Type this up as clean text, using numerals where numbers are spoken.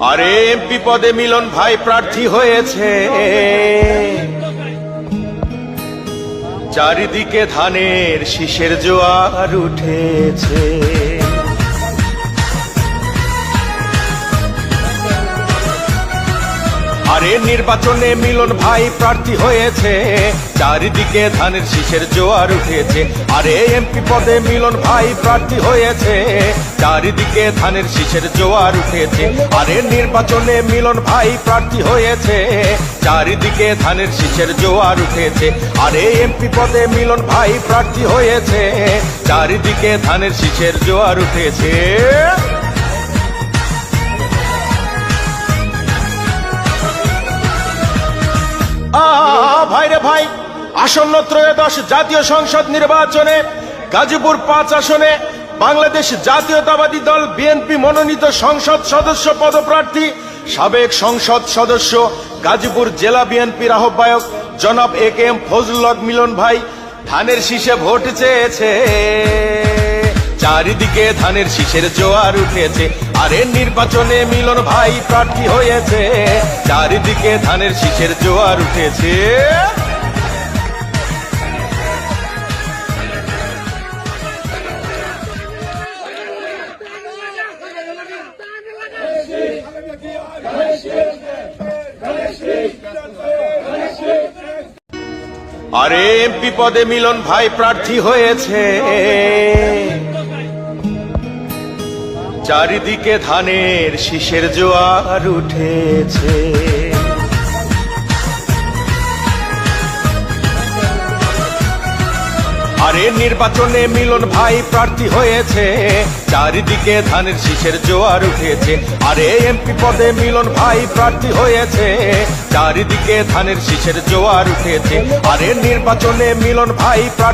আরে এমপি পদে মিলন ভাই প্রার্থী হয়েছে, চারিদিকে ধানের শীষের জোয়ার উঠেছে। আরে নির্বাচনে মিলন ভাই প্রার্থী হয়েছে, চারিদিকে ধানের শীষের জোয়ার উঠেছে। আরে এমপি পদে মিলন ভাই প্রার্থী হয়েছে, চারিদিকে ধানের শীষের জোয়ার উঠেছে। আরে নির্বাচনে মিলন ভাই প্রার্থী হয়েছে, চারিদিকে ধানের শীষের জোয়ার উঠেছে। আরে এমপি পদে মিলন ভাই প্রার্থী হয়েছে, চারিদিকে ধানের শীষের জোয়ার উঠেছে। ভাইরে ভাই, আসন্ন ত্রয়োদশ জাতীয় সংসদ নির্বাচনে গাজীপুর 5 আসনে বাংলাদেশ জাতীয়তাবাদী দল বিএনপি মনোনীত সংসদ সদস্য পদপ্রার্থী সাবেক সংসদ সদস্য গাজীপুর জেলা বিএনপির আহ্বায়ক জনাব এ.কে.এম. ফজলুল হক মিলন ভাই ধানের শীষে ভোট চেয়েছে, চারিদিকে ধানের শীষের জোয়ার উঠেছে। আরে নির্বাচনে মিলন ভাই প্রার্থী হয়েছে, চারিদিকে ধানের শীষের জোয়ার উঠেছে। আরে এমপি পদে মিলন ভাই প্রার্থী হয়েছে, চারিদিকে ধানের শীষের জোয়ার উঠেছে। আরে নির্বাচনে মিলন ভাই প্রার্থী হয়েছে, চারিদিকে ধানের শীষের জোয়ার উঠেছে। আরে এমপি পদে মিলন ভাই প্রার্থী হয়েছে, চারিদিকে ধানের শীষের জোয়ার উঠেছে। আরে নির্বাচনে মিলন ভাই প্রার্থী